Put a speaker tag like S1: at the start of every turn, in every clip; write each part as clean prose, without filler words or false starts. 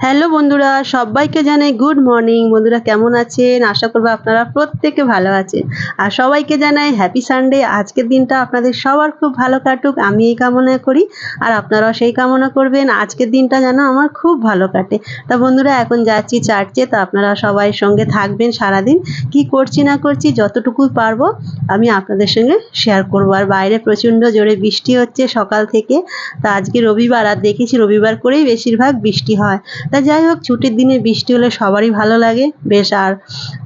S1: Hello বন্ধুরা, সবাইকে জানাই গুড মর্নিং। বন্ধুরা কেমন আছেন? আশা করব আপনারা প্রত্যেকে ভালো আছেন। আর সবাইকে জানাই হ্যাপি সানডে। আজকের দিনটা আপনাদের সবার খুব ভালো কাটুক, আমি এই কামনা করি। আর আপনারাও সেই কামনা করবেন আজকের দিনটা যেন আমার খুব ভালো কাটে। তা বন্ধুরা এখন যাচ্ছি চার্চে, তা আপনারা সবাই সঙ্গে থাকবেন সারাদিন। কি করছি না করছি যতটুকু পারবো আমি আপনাদের সঙ্গে শেয়ার করব। আর বাইরে প্রচণ্ড জোরে বৃষ্টি হচ্ছে সকাল থেকে। তা আজকে রবিবার, আর দেখেছি রবিবার করেই বেশিরভাগ বৃষ্টি হয়। তা যাই হোক, ছুটির দিনে বৃষ্টি হলে সবারই ভালো লাগে বেশ। আর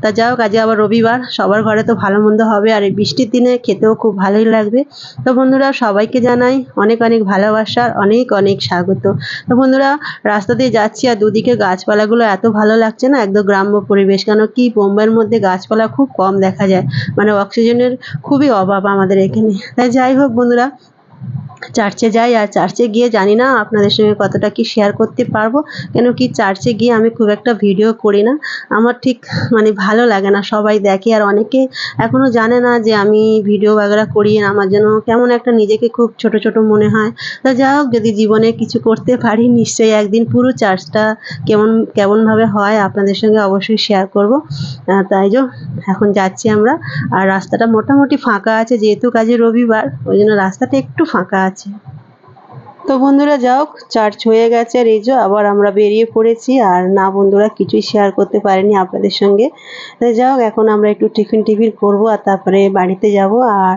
S1: তা যাই হোক, আজকে আবার রবিবার, সবার ঘরে তো ভালো মন্দ হবে, আর এই বৃষ্টির দিনে খেতেও খুব ভালোই লাগবে। তো বন্ধুরা সবাইকে জানাই অনেক অনেক ভালোবাসার অনেক অনেক স্বাগত। তো বন্ধুরা রাস্তা দিয়ে যাচ্ছি, আর দুদিকে গাছপালাগুলো এত ভালো লাগছে না, একদম গ্রাম্য পরিবেশ। কেন কি বোম্বাইয়ের মধ্যে গাছপালা খুব কম দেখা যায়, মানে অক্সিজেনের খুবই অভাব আমাদের এখানে। তাই যাই হোক বন্ধুরা, চার্চে যাই। আর চার্চে গিয়ে জানি না আপনাদের সঙ্গে কতটা কি শেয়ার করতে পারবো, কেন কি চার্চে গিয়ে আমি খুব একটা ভিডিও করি না। আমার ঠিক মানে ভালো লাগে না সবাই দেখে, আর অনেকে এখনও জানে না যে আমি ভিডিও বাগেরা করি। আমার যেন কেমন একটা নিজেকে খুব ছোট ছোট মনে হয়। তা যাই হোক, যদি জীবনে কিছু করতে পারি নিশ্চয়ই একদিন পুরো চার্চটা কেমনভাবে হয় আপনাদের সঙ্গে অবশ্যই শেয়ার করব। তাই এখন যাচ্ছি আমরা। আর রাস্তাটা মোটামুটি ফাঁকা আছে, যেহেতু কাজে রবিবার, ওই জন্য রাস্তাটা একটু ফাঁকা আছে। তো বন্ধুরা যাও, চার্চ হয়ে গেছে, আর এই যে আবার আমরা বেরিয়ে পড়েছি। আর না বন্ধুরা, কিছুই শেয়ার করতে পারিনি আপনাদের সঙ্গে। তাই যাও, এখন আমরা একটু টিফিন করব, আর তারপরে বাড়িতে যাব। আর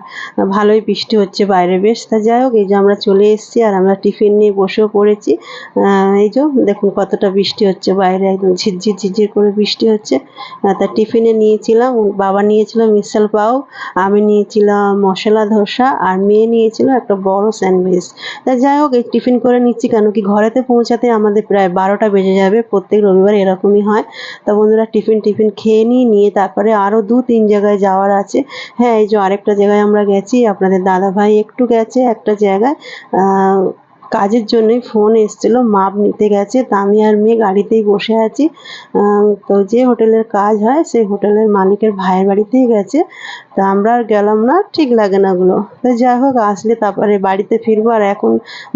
S1: ভালোই বৃষ্টি হচ্ছে বাইরে বেশ। তা যাই হোক, এই যে আমরা চলে এসেছি, আর আমরা টিফিন নিয়ে বসেও পড়েছি। এই যে দেখুন কতটা বৃষ্টি হচ্ছে বাইরে, একদম ঝিরঝির ঝিরঝির করে বৃষ্টি হচ্ছে। তা টিফিনে নিয়েছিলাম, বাবা নিয়েছিল মিসাল পাও, আমি নিয়েছিলাম মশলা ধোসা, আর মেয়ে নিয়েছিল একটা বড় স্যান্ডউইচ। তা যাই হোক, এই টিফিন করে নিচ্ছি, কেন কি ঘরেতে পৌঁছাতে আমাদের প্রায় 12টা বেজে যাবে। প্রত্যেক রবিবার এরকমই হয়। তা বন্ধুরা টিফিন খেয়ে নিয়ে তারপরে আরও 2-3 জায়গায় যাওয়ার আছে। হ্যাঁ, এই যে আরেকটা জায়গায় আমরা গেছি, আপনাদের দাদাভাই একটু গেছে একটা জায়গায় কাজের জন্যই, ফোন এসেছিলো, মাপ নিতে গেছে। তা আমি আর মেয়ে গাড়িতেই বসে আছি। তো যে হোটেলের কাজ হয় সেই হোটেলের মালিকের ভাইয়ের বাড়িতেই গেছে। তা আমরা আর গেলাম না, ঠিক লাগে না ওগুলো। তো যাই হোক, আসলে তারপরে বাড়িতে ফিরবো। আর এখন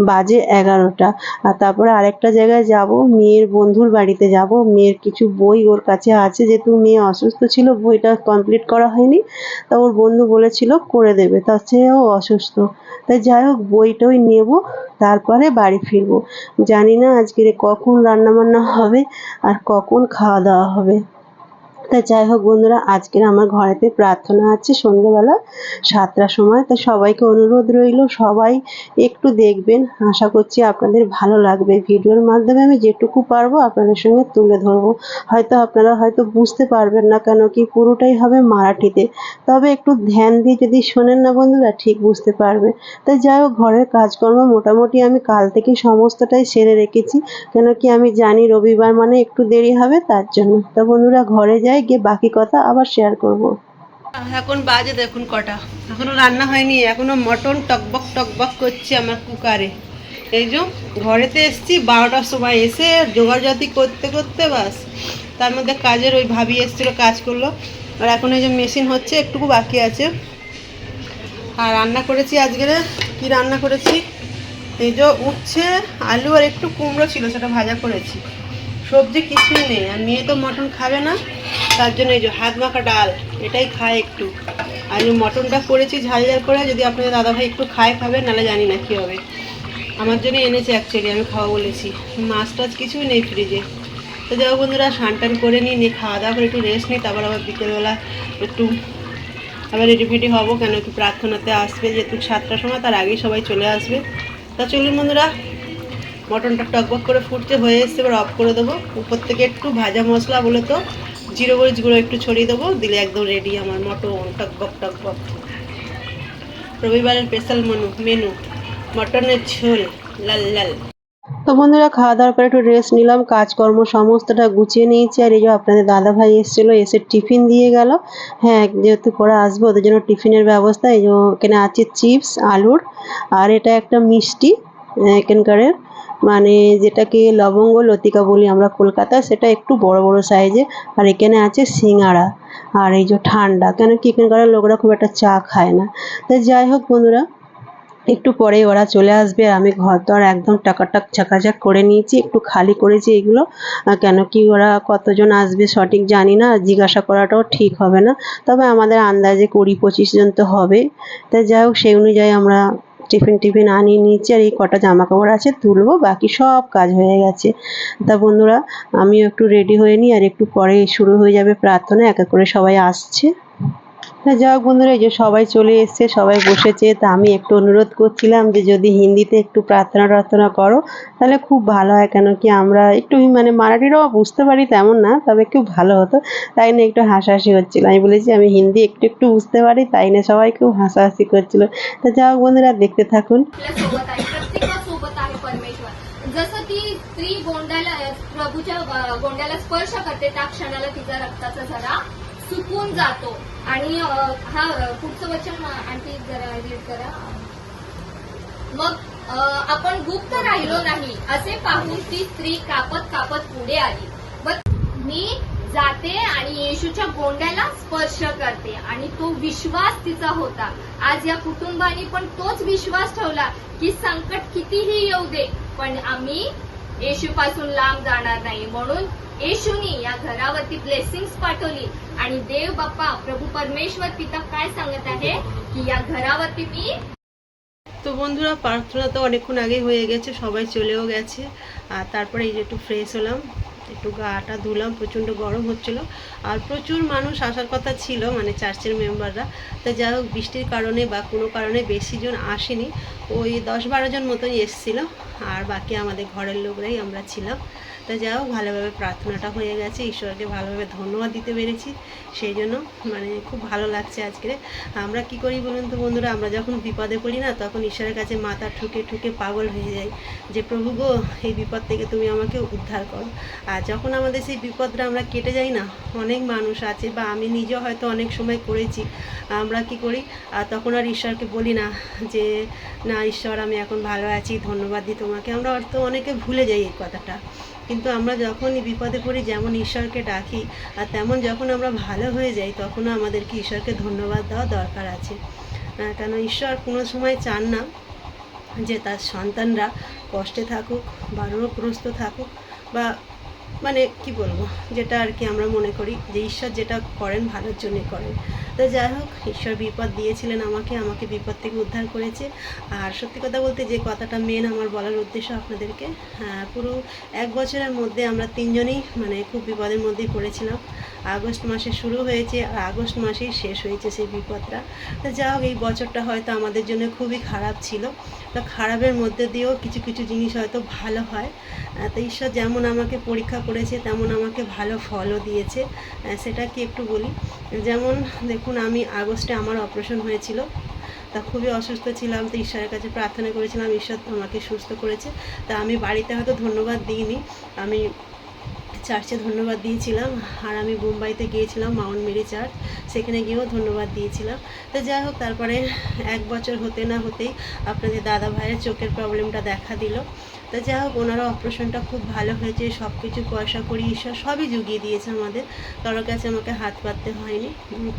S1: বাজে 11টা। আর তারপরে আরেকটা জায়গায় যাব, মেয়ের বন্ধুর বাড়িতে যাব। মেয়ের কিছু বই ওর কাছে আছে, যেহেতু মেয়ে অসুস্থ ছিল, বইটা কমপ্লিট করা হয়নি। তা ওর বন্ধু বলেছিল করে দেবে, তা সেও অসুস্থ। তাই যাই হোক, বইটই নেব, তারপরে বাড়ি ফিরবো। জানি না আজকে কখন রান্নাবান্না হবে আর কখন খাওয়া দাওয়া হবে। তা যাই হোক বন্ধুরা, আজকের আমার ঘরেতে প্রার্থনা আছে সন্ধ্যেবেলা 7টার সময়। তা সবাইকে অনুরোধ রইল, সবাই একটু দেখবেন। আশা করছি আপনাদের ভালো লাগবে। ভিডিওর মাধ্যমে আমি যেটুকু পারবো আপনাদের সঙ্গে তুলে ধরবো। আপনারা হয়তো বুঝতে পারবেন না, কেন কি পুরোটাই হবে মারাঠিতে। তবে একটু ধ্যান দিয়ে যদি শোনেন না বন্ধুরা, ঠিক বুঝতে পারবে। তাই যাই হোক, ঘরের কাজকর্ম মোটামুটি আমি কাল থেকে সমস্তটাই সেরে রেখেছি, কেন কি আমি জানি রবিবার মানে একটু দেরি হবে, তার জন্য। তা বন্ধুরা ঘরে যাই, গিয়ে বাকি কথা আবার শেয়ার করব। এখন বাজে দেখুন কটা, এখনো রান্না হয়নি, এখনো মটন টকবক টকবক করছে আমার কুকারে। এই যে ঘরেতে এসছি 12টার সময়, এসে জোগাড়জাতি করতে করতে বাস, তার মধ্যে কাজের ওই ভাবি এসেছিলো, কাজ করলো। আর এখন এই যে মেশিন হচ্ছে, একটুকু বাকি আছে। আর রান্না করেছি আজকে, কি রান্না করেছি, এই যে উচ্ছে আলু আর একটু কুমড়ো ছিল, সেটা ভাজা করেছি। সবজি কিছুই নেই, আর মেয়ে তো মটন খাবে না, তার জন্য এই যে হাত মাখা ডাল, এটাই খায় একটু। আর এই মটনটা করেছি ঝাল ঝাল করে, যদি আপনাদের দাদাভাই একটু খাবে, নাহলে জানি না কী হবে। আমার জন্য এনেছে অ্যাকচুয়ালি, আমি খাওয়া বলেছি। মাছ টাছ কিছুই নেই ফ্রিজে। তো যাও বন্ধুরা, স্নান টান করে নিই, খাওয়া দাওয়া করে একটু রেস্ট নিই, তারপর আবার বিকেলবেলা একটু আবার রেডি হবো, কেন একটু প্রার্থনাতে আসবে যেহেতু 7টার সময়, তার আগেই সবাই চলে আসবে। তা চলুন বন্ধুরা, মটনটা টকবক করে ফুটতে হয়ে এসছে, এবার অফ করে দেবো। উপর থেকে একটু ভাজা মশলা বলে তো জিরো মরিচ গুঁড়ো একটু ছড়িয়ে দেবো, দিলে একদম রেডি আমার মটন টকবক টকবক। রবিবারের স্পেশাল মেনু মটনের ঝোল লাল লাল। তো বন্ধুরা খাওয়া দাওয়ার পরে একটু রেস্ট নিলাম, কাজকর্ম সমস্তটা গুছিয়ে নিয়েছি। আর এই যে আপনাদের দাদাভাই এসেছিলো, এসে টিফিন দিয়ে গেল। হ্যাঁ, যেহেতু পরে আসবো ওদের জন্য টিফিনের ব্যবস্থা। এই যে এখানে আছে চিপস আলুর, আর এটা একটা মিষ্টি এখানকারের, মানে যেটাকে লবঙ্গ লতিকা বলি আমরা কলকাতায়, সেটা একটু বড় বড় সাইজে। আর এখানে আছে সিঙ্গাড়া, আর এই যে ঠান্ডা, কেন কি এখানকার লোকরা খুব একটা চা খায় না। তাই যাই হোক বন্ধুরা, একটু পরে ওরা চলে আসবে আর আমি ঘর দর একদম টাকাটাক ঝাঁকাঝাক করে নিয়েছি, একটু খালি করেছি এগুলো। কেন কি ওরা কতজন আসবে সঠিক জানি না, জিজ্ঞাসা করাটাও ঠিক হবে না। তবে আমাদের আন্দাজে 20-25 জন তো হবে। তাই যাই হোক সেই অনুযায়ী আমরা টিফিন আনিয়ে নিয়েছি আর এই কটা জামা কাপড় আছে তুলবো, বাকি সব কাজ হয়ে গেছে। তা বন্ধুরা আমিও একটু রেডি হয়ে নিই আর একটু পরে শুরু হয়ে যাবে প্রার্থনা, এক এক করে সবাই আসছে। যাই হোক বন্ধুরা এই যে সবাই চলে এসছে, সবাই বসেছে। তা আমি একটু অনুরোধ করছিলাম যে যদি হিন্দিতে একটু প্রার্থনা টার্থনা করো তাহলে খুব ভালো হয়, কেন কি আমরা একটু মানে মারাঠিরাও বুঝতে পারি তেমন না, তবে খুব ভালো হতো। তাই না একটু হাসাহাসি হচ্ছিল, আমি বলেছি আমি হিন্দি একটু একটু বুঝতে পারি, তাই না সবাই খুব হাসাহাসি করছিল। তা যাই হোক বন্ধুরা দেখতে থাকুন।
S2: सोबत आहे परमेश्वर. जसं ती स्त्री गोंड्याला प्रभूच्या गोंड्याला स्पर्श करते त्या क्षणाला तिचा रक्ताचा झरा सुकून जातो. आणि हा पुढचं वचन आणखी जरा रीड करा. मग आपण गुप्त राहिलो नाही असे पाहून ती स्त्री कापत कापत पुढे आली व मी जाते आणि येशूच्या गोंड्याला स्पर्श करते. आणि तो विश्वास तिचा होता. आज या कुटुंबाने पण तोच विश्वास ठेवला की संकट कितीही येऊ दे पण आम्ही येशूपासून लांब जाणार नाही. म्हणून येशूनी या घरावरती ब्लेसिंग्स पाठवली आणि देव बाप्पा प्रभू परमेश्वर पिता काय सांगत आहे की या घरावरती मी।
S1: তো বন্ধুরা প্রার্থনা তো অনেকক্ষণ আগেই হয়ে গেছে, সবাই চলেও গেছে। আর তারপরে এই যে একটু ফ্রেশ হলাম, একটু গাটা ধুলাম, প্রচণ্ড গরম হচ্ছিলো আর প্রচুর মানুষ আসার কথা ছিল মানে চার্চের মেম্বাররা। তা যাই হোক বৃষ্টির কারণে বা কোনো কারণে বেশি জন আসেনি, ওই 10-12 জন মতনই এসেছিলো আর বাকি আমাদের ঘরের লোকরাই আমরা ছিলাম। তা যাই হোক ভালোভাবে প্রার্থনাটা হয়ে গেছে, ঈশ্বরকে ভালোভাবে ধন্যবাদ দিতে পেরেছি, সেই জন্য মানে খুব ভালো লাগছে আজকে। আমরা কি করি বলুন তো বন্ধুরা, আমরা যখন বিপদে পড়ি না তখন ঈশ্বরের কাছে মাথা ঠুকে ঠুকে পাগল হয়ে যাই যে প্রভু গো এই বিপদ থেকে তুমি আমাকে উদ্ধার করো। আর যখন আমাদের সেই বিপদটা আমরা কেটে যাই না, অনেক মানুষ আছে বা আমি নিজেও হয়তো অনেক সময় করেছি, আমরা কি করি তখন আর ঈশ্বরকে বলি না যে না ঈশ্বর আমি এখন ভালো আছি ধন্যবাদ দিই তোমাকে, আমরা হয়তো অনেকে ভুলে যাই এই কথাটা। কিন্তু আমরা যখনই বিপদে পড়ি যেমন ঈশ্বরকে ডাকি আর তেমন যখন আমরা ভালো হয়ে যাই তখনও আমাদেরকে ঈশ্বরকে ধন্যবাদ দেওয়া দরকার আছে। কেন ঈশ্বর কোনো সময় চান না যে তার সন্তানরা কষ্টে থাকুক বা রোগগ্রস্ত থাকুক বা মানে কি বলবো, যেটা আর কি আমরা মনে করি যে ঈশ্বর যেটা করেন ভালোর জন্যই করেন। তো যাই হোক ঈশ্বর বিপদ দিয়েছিলেন আমাকে বিপদ থেকে উদ্ধার করেছে। আর সত্যি কথা বলতে যে কথাটা মেন আমার বলার উদ্দেশ্য আপনাদেরকে, পুরো 1 বছরের মধ্যে আমরা 3 জনই মানে খুব বিপদের মধ্যেই পড়েছিলাম। আগস্ট মাসে শুরু হয়েছে আর আগস্ট মাসেই শেষ হয়েছে সেই বিপদটা। তো যাই হোক এই বছরটা হয়তো আমাদের জন্য খুবই খারাপ ছিল, তো খারাপের মধ্যে দিয়েও কিছু কিছু জিনিস হয়তো ভালো হয়। তো ঈশ্বর যেমন আমাকে পরীক্ষা করেছে তেমন আমাকে ভালো ফলও দিয়েছে। সেটা কি একটু বলি, যেমন দেখুন আমি আগস্টে আমার অপারেশন হয়েছিল, তা খুবই অসুস্থ ছিলাম, তো ঈশ্বরের কাছে প্রার্থনা করেছিলাম, ঈশ্বর আমাকে সুস্থ করেছে। তা আমি বাড়িতে হয়তো ধন্যবাদ দিইনি, আমি চার্চে ধন্যবাদ দিয়েছিলাম। আর আমি মুম্বাইতে গিয়েছিলাম মাউন্ট মেরি চার্চ, সেখানে গিয়েও ধন্যবাদ দিয়েছিলাম। তো যাই হোক তারপরে 1 বছর হতে না হতেই আপনাদের দাদা ভাইয়ের চোখের প্রবলেমটা দেখা দিল। তো যাই হোক ওনারা অপারেশনটা খুব ভালো হয়েছে, সব কিছু পয়সা করি ঈশ্বর সবই জুগিয়ে দিয়েছে আমাদের, কারোর কাছে আমাকে হাত পাততে হয়নি।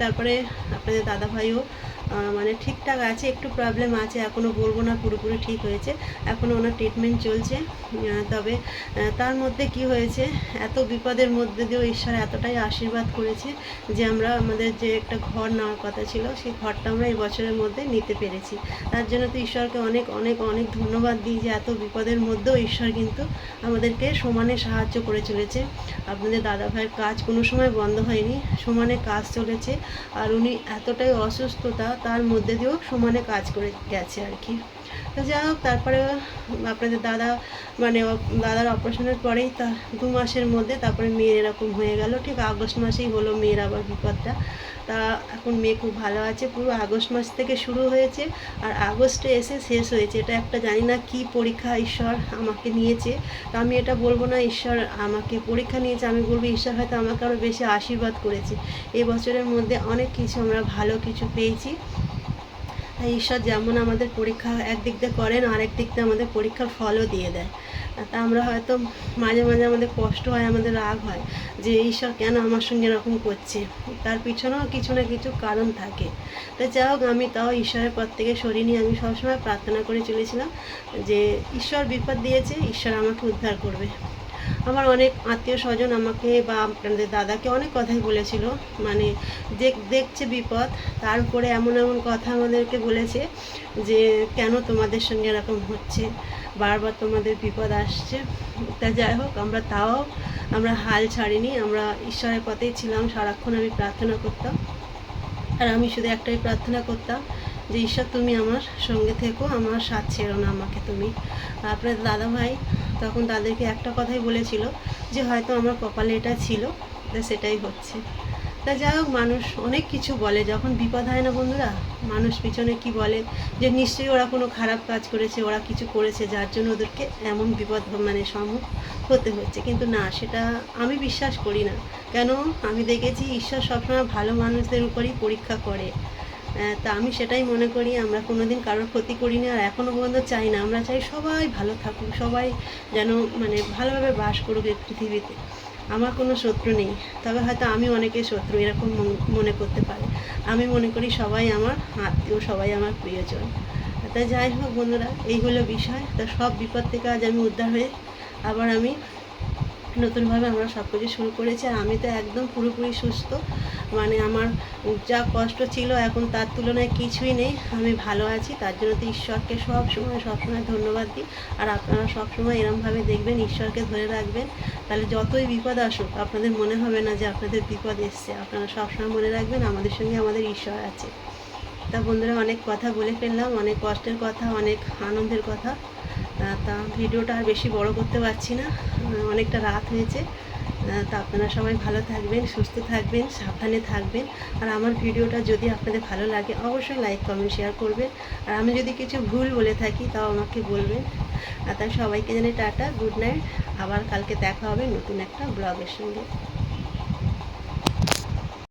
S1: তারপরে আপনাদের দাদা ভাইও মানে ঠিকঠাক আছে, একটু প্রবলেম আছে, এখনও বলবো না পুরোপুরি ঠিক হয়েছে, এখনও ওনার ট্রিটমেন্ট চলছে। তবে তার মধ্যে কি হয়েছে, এত বিপদের মধ্যে দিয়েও ঈশ্বর এতটাই আশীর্বাদ করেছে যে আমরা আমাদের যে একটা ঘর নেওয়ার কথা ছিল সেই ঘরটা আমরা এই বছরের মধ্যে নিতে পেরেছি। তার জন্য তো ঈশ্বরকে অনেক অনেক অনেক ধন্যবাদ দিই যে এত বিপদের মধ্যেও ঈশ্বর কিন্তু আমাদেরকে সমানে সাহায্য করে চলেছে। আপনাদের দাদা ভাইয়ের কাজ কোনো সময় বন্ধ হয়নি, সমানে কাজ চলেছে। আর উনি এতটাই অসুস্থতা তার মধ্যে দিয়েও সমানে কাজ করে গেছে আর কি। তো যাই হোক তারপরে আপনাদের দাদার অপারেশনের পরেই 2 মাসের মধ্যে তারপরে মেয়ের এরকম হয়ে গেল, ঠিক আগস্ট মাসেই হলো মেয়ের আবার বিপদটা। তা এখন মেয়ে খুব ভালো আছে, পুরো আগস্ট মাস থেকে শুরু হয়েছে আর আগস্টে এসে শেষ হয়েছে। এটা একটা জানি না কি পরীক্ষা ঈশ্বর আমাকে নিয়েছে। তা আমি এটা বলবো না ঈশ্বর আমাকে পরীক্ষা নিয়েছে, আমি বলবো ঈশ্বর হয়তো আমাকে আরও বেশি আশীর্বাদ করেছে। এই বছরের মধ্যে অনেক কিছু আমরা ভালো কিছু পেয়েছি। তাই ঈশ্বর যেমন আমাদের পরীক্ষা একদিক দিয়ে করেন, আরেক দিক দিয়ে আমাদের পরীক্ষার ফলও দিয়ে দেয়। তা আমরা হয়তো মাঝে মাঝে আমাদের কষ্ট হয়, আমাদের রাগ হয় যে ঈশ্বর কেন আমার সঙ্গে এরকম করছে, তার পিছনেও কিছু না কিছু কারণ থাকে। তো যাই হোক, আমি তাও ঈশ্বরের পথ থেকে সরিনি। আমি সবসময় প্রার্থনা করে চলেছিলাম যে ঈশ্বর বিপদ দিয়েছে, ঈশ্বর আমাকে উদ্ধার করবে। আমার অনেক আত্মীয় স্বজন আমাকে বা আপনাদের দাদাকে অনেক কথাই বলেছিল, মানে দেখছে বিপদ, তার উপরে এমন এমন কথা আমাদেরকে বলেছে যে কেন তোমাদের সঙ্গে এরকম হচ্ছে, বারবার তোমাদের বিপদ আসছে। তা যাই হোক, আমরা হাল ছাড়িনি, আমরা ঈশ্বরের পথেই ছিলাম। সারাক্ষণ আমি প্রার্থনা করতাম, আর আমি শুধু একটাই প্রার্থনা করতাম যে ঈশ্বর তুমি আমার সঙ্গে থেকো, আমার সাথ ছেড়ো না আমাকে তুমি। আপনার দাদা ভাই তখন তাদেরকে একটা কথাই বলেছিল যে হয়তো আমার কপালে এটা ছিল, তা সেটাই হচ্ছে। তা যাই হোক, মানুষ অনেক কিছু বলে যখন বিপদ হয় না বন্ধুরা, মানুষ পিছনে কি বলে যে নিশ্চয়ই ওরা কোনো খারাপ কাজ করেছে, ওরা কিছু করেছে যার জন্য ওদেরকে এমন বিপদ মানে সম্মুখ হতে হচ্ছে। কিন্তু না, সেটা আমি বিশ্বাস করি না। কেন, আমি দেখেছি ঈশ্বর সবসময় ভালো মানুষদের উপরই পরীক্ষা করে। তা আমি সেটাই মনে করি, আমরা কোনোদিন কারোর ক্ষতি করি না, আর এখনও পর্যন্ত চাই না। আমরা চাই সবাই ভালো থাকুক, সবাই যেন মানে ভালোভাবে বাস করুক এই পৃথিবীতে। আমার কোনো শত্রু নেই, তবে হয়তো আমি অনেকের শত্রু এরকম মনে করতে পারে। আমি মনে করি সবাই আমার আত্মীয়, সবাই আমার প্রিয়জন। তা যাই হোক বন্ধুরা, এই হলো বিষয়। তা সব বিপদ থেকে আজ আমি উদ্ধার হয়ে আবার আমি নতুনভাবে আমরা সব কিছু শুরু করেছি। আর আমি তো একদম পুরোপুরি সুস্থ, মানে আমার যা কষ্ট ছিল এখন তার তুলনায় কিছুই নেই। আমি ভালো আছি, তার জন্য তো ঈশ্বরকে সবসময় ধন্যবাদ দিই। আর আপনারা সবসময় এরমভাবে দেখবেন, ঈশ্বরকে ধরে রাখবেন, তাহলে যতই বিপদ আসুক আপনাদের মনে হবে না যে আপনাদের বিপদ এসছে। আপনারা সবসময় মনে রাখবেন আমাদের সঙ্গে আমাদের ঈশ্বর আছে। তা বন্ধুরা, অনেক কথা বলে ফেললাম, অনেক কষ্টের কথা, অনেক আনন্দের কথা। তা ভিডিওটা আর বেশি বড় করতে পারছি না, অনেকটা রাত হয়েছে। তা আপনারা সবাই ভালো থাকবেন, সুস্থ থাকবেন, সাবধানে থাকবেন। আর আমার ভিডিওটা যদি আপনাদের ভালো লাগে অবশ্যই লাইক কমেন্ট শেয়ার করবেন। আর আমি যদি কিছু ভুল বলে থাকি তাও আমাকে বলবেন। আর তাই সবাইকে জানাই টাটা, গুড নাইট। আবার কালকে দেখা হবে নতুন একটা ব্লগের সঙ্গে।